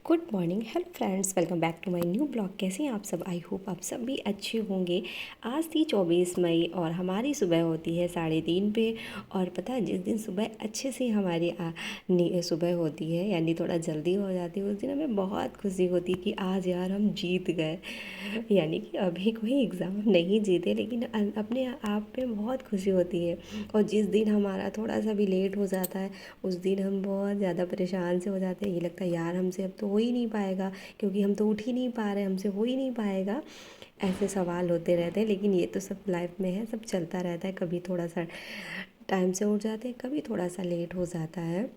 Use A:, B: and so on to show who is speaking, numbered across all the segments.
A: Good morning, hello friends, welcome back to my new blog. कैसे हैं आप सब? आई होप आप सब भी अच्छे होंगे। आज थी 24 मई और हमारी सुबह होती है 3:30 पे। और पता है, जिस दिन सुबह अच्छे से हमारी सुबह होती है, यानी थोड़ा जल्दी हो जाती है, उस दिन हमें बहुत खुशी होती है कि आज यार हम जीत गए। यानी कि अभी कोई एग्ज़ाम नहीं जीते, लेकिन अपने आप में बहुत खुशी होती है। और जिस दिन हमारा थोड़ा सा भी लेट हो जाता है, उस दिन हम बहुत ज़्यादा परेशान से हो जाते हैं। ये लगता है यार हमसे अब तो हो ही नहीं पाएगा, क्योंकि हम तो उठ ही नहीं पा रहे, हमसे हो ही नहीं पाएगा। ऐसे सवाल होते रहते हैं, लेकिन ये तो सब लाइफ में है, सब चलता रहता है। कभी थोड़ा सा टाइम से उठ जाते हैं, कभी थोड़ा सा लेट हो जाता है।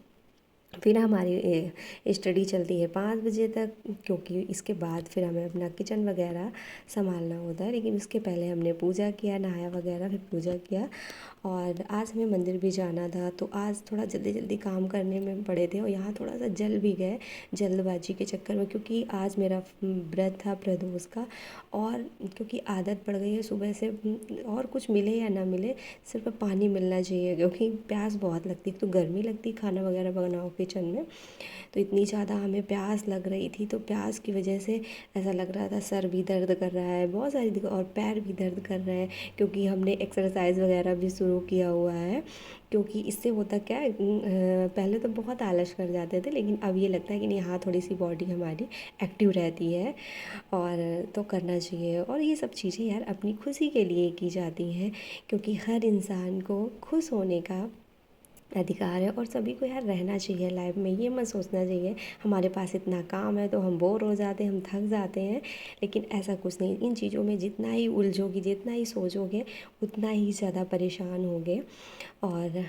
A: फिर हमारी स्टडी चलती है 5 बजे तक, क्योंकि इसके बाद फिर हमें अपना किचन वगैरह संभालना होता है। लेकिन उसके पहले हमने पूजा किया, नहाया वगैरह, फिर पूजा किया। और आज हमें मंदिर भी जाना था, तो आज थोड़ा जल्दी जल्दी काम करने में पड़े थे और यहाँ थोड़ा सा जल भी गए जल्दबाजी के चक्कर में, क्योंकि आज मेरा व्रत था प्रदोष का। और क्योंकि आदत पड़ गई है सुबह से, और कुछ मिले या ना मिले, सिर्फ पानी मिलना चाहिए, क्योंकि प्यास बहुत लगती है। तो गर्मी लगती, खाना वगैरह बनाओ किचन में, तो इतनी ज़्यादा हमें प्यास लग रही थी। तो प्यास की वजह से ऐसा लग रहा था सर भी दर्द कर रहा है, बहुत सारी दिक्कत, और पैर भी दर्द कर रहे हैं, क्योंकि हमने एक्सरसाइज वगैरह भी शुरू किया हुआ है। क्योंकि इससे होता क्या है, पहले तो बहुत आलस कर जाते थे, लेकिन अब ये लगता है कि नहीं, हाँ थोड़ी सी बॉडी हमारी एक्टिव रहती है और तो करना चाहिए। और ये सब चीज़ें यार अपनी खुशी के लिए की जाती हैं, क्योंकि हर इंसान को खुश होने का अधिकार है। और सभी को यार रहना चाहिए लाइफ में, ये मत सोचना चाहिए हमारे पास इतना काम है तो हम बोर हो जाते हैं, हम थक जाते हैं। लेकिन ऐसा कुछ नहीं, इन चीज़ों में जितना ही उलझोगे, जितना ही सोचोगे, उतना ही ज़्यादा परेशान होगे। और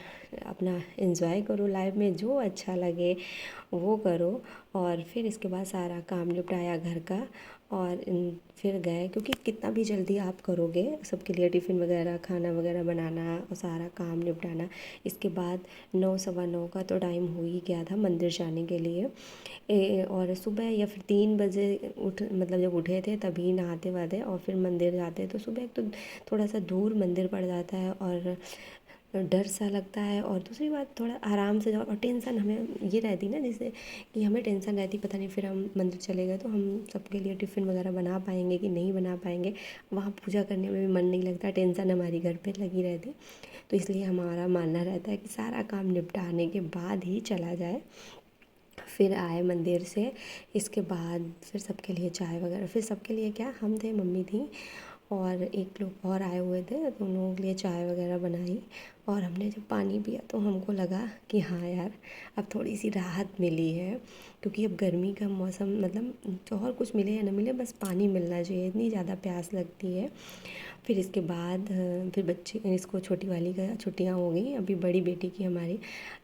A: अपना एंजॉय करो लाइफ में, जो अच्छा लगे वो करो। और फिर इसके बाद सारा काम निपटाया घर का, और फिर गए, क्योंकि कितना भी जल्दी आप करोगे सबके लिए टिफ़िन वगैरह, खाना वगैरह बनाना और सारा काम निपटाना। इसके बाद 9 सवा 9 का तो टाइम हो ही गया था मंदिर जाने के लिए। और सुबह या फिर 3 बजे मतलब जब उठे थे तभी नहाते वाते और फिर मंदिर जाते। तो सुबह एक तो थोड़ा सा दूर मंदिर पड़ जाता है और डर सा लगता है। और दूसरी बात, थोड़ा आराम से जाओ, और टेंशन हमें ये रहती ना, जैसे कि हमें टेंशन रहती, पता नहीं फिर हम मंदिर चले गए तो हम सबके लिए टिफ़िन वगैरह बना पाएंगे कि नहीं बना पाएंगे। वहाँ पूजा करने में भी मन नहीं लगता, टेंशन हमारी घर पे लगी रहती। तो इसलिए हमारा मानना रहता है कि सारा काम निपटाने के बाद ही चला जाए। फिर आए मंदिर से, इसके बाद फिर सबके लिए चाय वगैरह, फिर सबके लिए क्या, हम थे, मम्मी थी और एक लोग और आए हुए थे, तो उन लोगों के लिए चाय वगैरह बनाई। और हमने जब पानी पिया तो हमको लगा कि हाँ यार, अब थोड़ी सी राहत मिली है, क्योंकि अब गर्मी का मौसम, मतलब तो और कुछ मिले या ना मिले, बस पानी मिलना चाहिए, इतनी ज़्यादा प्यास लगती है। फिर इसके बाद फिर बच्चे, इसको छोटी वाली का छुट्टियाँ हो गई, अभी बड़ी बेटी की हमारी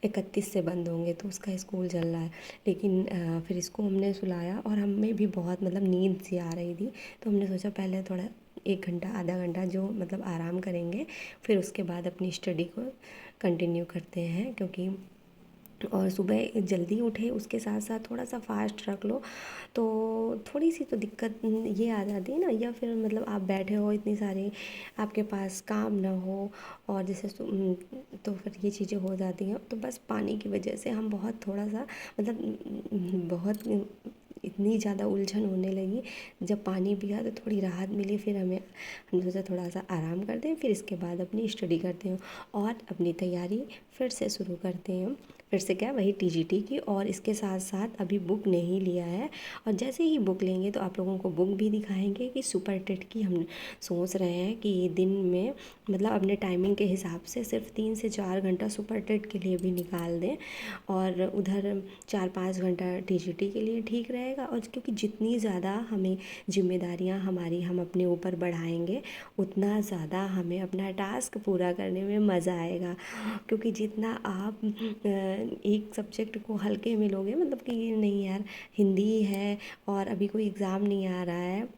A: 31 से बंद होंगे, तो उसका स्कूल चल रहा है। लेकिन फिर इसको हमने सुलाया और हमें भी बहुत मतलब नींद सी आ रही थी, तो हमने सोचा पहले थोड़ा 1 घंटा आधा घंटा जो मतलब आराम करेंगे, फिर उसके बाद अपनी स्टडी को कंटिन्यू करते हैं। क्योंकि और सुबह जल्दी उठे, उसके साथ साथ थोड़ा सा फास्ट रख लो, तो थोड़ी सी तो दिक्कत ये आ जाती है ना। या फिर मतलब आप बैठे हो, इतनी सारी आपके पास काम ना हो, और जैसे तो फिर ये चीज़ें हो जाती हैं। तो बस पानी की वजह से हम बहुत थोड़ा सा मतलब बहुत इतनी ज़्यादा उलझन होने लगी। जब पानी पिया तो थोड़ी राहत मिली, फिर हमने सोचा थोड़ा सा आराम करते हैं, फिर इसके बाद अपनी स्टडी करते हैं और अपनी तैयारी फिर से शुरू करते हैं। फिर से क्या, वही टीजीटी की। और इसके साथ साथ अभी बुक नहीं लिया है, और जैसे ही बुक लेंगे तो आप लोगों को बुक भी दिखाएंगे कि सुपर टेट की हम सोच रहे हैं कि दिन में मतलब अपने टाइमिंग के हिसाब से सिर्फ 3 से 4 घंटा सुपर टेट के लिए भी निकाल दें, और उधर 4-5 घंटा टीजीटी के लिए ठीक रहेगा। और क्योंकि जितनी ज़्यादा हमें जिम्मेदारियां हमारी हम अपने ऊपर बढ़ाएंगे, उतना ज़्यादा हमें अपना टास्क पूरा करने में मज़ा आएगा। क्योंकि जितना आप एक सब्जेक्ट को हल्के में लोगे, मतलब कि ये नहीं यार हिंदी है और अभी कोई एग्ज़ाम नहीं आ रहा है,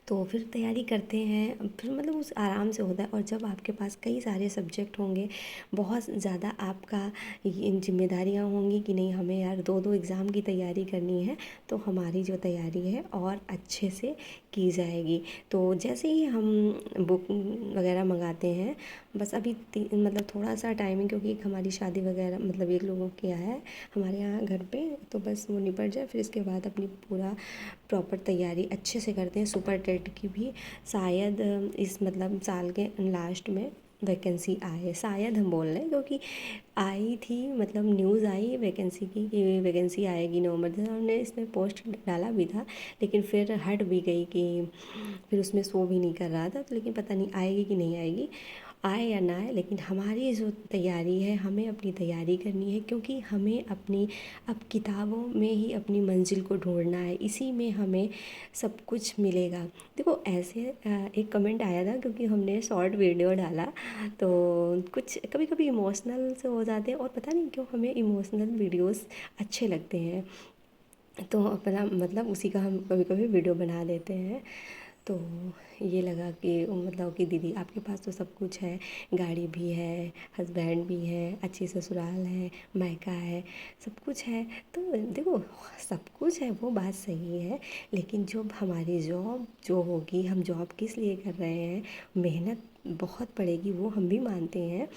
A: तो फिर तैयारी करते हैं, फिर मतलब उस आराम से होता है। और जब आपके पास कई सारे सब्जेक्ट होंगे, बहुत ज़्यादा आपका ये जिम्मेदारियाँ होंगी कि नहीं, हमें यार 2-2 एग्ज़ाम की तैयारी करनी है, तो हमारी जो तैयारी है और अच्छे से की जाएगी। तो जैसे ही हम बुक वगैरह मंगाते हैं बस अभी मतलब थोड़ा सा टाइम है, क्योंकि एक हमारी शादी वगैरह मतलब एक लोगों की है हमारे यहाँ घर पे, तो बस वो निपट जाए फिर इसके बाद अपनी पूरा प्रॉपर तैयारी अच्छे से करते हैं। सुपर टेट की भी शायद इस मतलब साल के लास्ट में वैकेंसी आए, शायद हम बोल रहे हैं, क्योंकि आई थी मतलब न्यूज़ आई वैकेंसी की कि वैकेंसी आएगी नवंबर से, हमने इसमें पोस्ट डाला भी था, लेकिन फिर हट भी गई कि फिर उसमें शो भी नहीं कर रहा था, तो लेकिन पता नहीं आएगी कि नहीं आएगी, आए या ना आए, लेकिन हमारी जो तैयारी है हमें अपनी तैयारी करनी है, क्योंकि हमें अपनी अब किताबों में ही अपनी मंजिल को ढूंढना है, इसी में हमें सब कुछ मिलेगा। देखो ऐसे एक कमेंट आया था क्योंकि हमने शॉर्ट वीडियो डाला, तो कुछ कभी कभी इमोशनल से हो जाते हैं, और पता नहीं क्यों हमें इमोशनल वीडियोस अच्छे लगते हैं, तो अपना मतलब उसी का हम कभी कभी वीडियो बना देते हैं। तो ये लगा कि मतलब कि दीदी आपके पास तो सब कुछ है, गाड़ी भी है, हस्बैंड भी है, अच्छी ससुराल है, मायका है, सब कुछ है, तो देखो सब कुछ है वो बात सही है, लेकिन जब हमारी जॉब जो होगी, हम जॉब किस लिए कर रहे हैं, मेहनत बहुत पड़ेगी वो हम भी मानते हैं,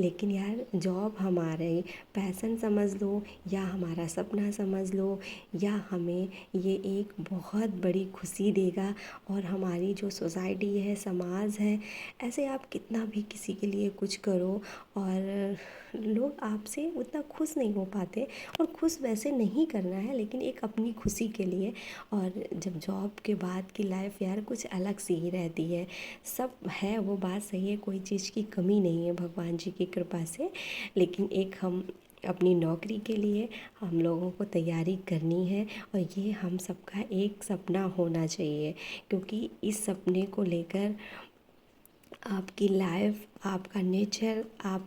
A: लेकिन यार जॉब हमारे पैशन समझ लो या हमारा सपना समझ लो, या हमें ये एक बहुत बड़ी खुशी देगा, और हमारी जो सोसाइटी है, समाज है, ऐसे आप कितना भी किसी के लिए कुछ करो और लोग आपसे उतना खुश नहीं हो पाते, और खुश वैसे नहीं करना है लेकिन एक अपनी खुशी के लिए। और जब जॉब के बाद की लाइफ यार कुछ अलग सी ही रहती है, सब है वो बात सही है, कोई चीज़ की कमी नहीं है भगवान जी की कृपा से, लेकिन एक हम अपनी नौकरी के लिए हम लोगों को तैयारी करनी है, और ये हम सबका एक सपना होना चाहिए, क्योंकि इस सपने को लेकर आपकी लाइफ, आपका नेचर, आप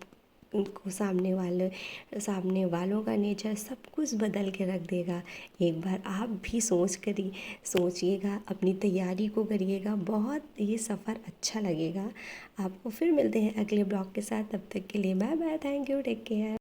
A: उनको सामने वालों का नेचर सब कुछ बदल के रख देगा। एक बार आप भी सोचिएगा, अपनी तैयारी को करिएगा, बहुत ये सफ़र अच्छा लगेगा आपको। फिर मिलते हैं अगले ब्लॉग के साथ, तब तक के लिए bye bye, thank you, take care.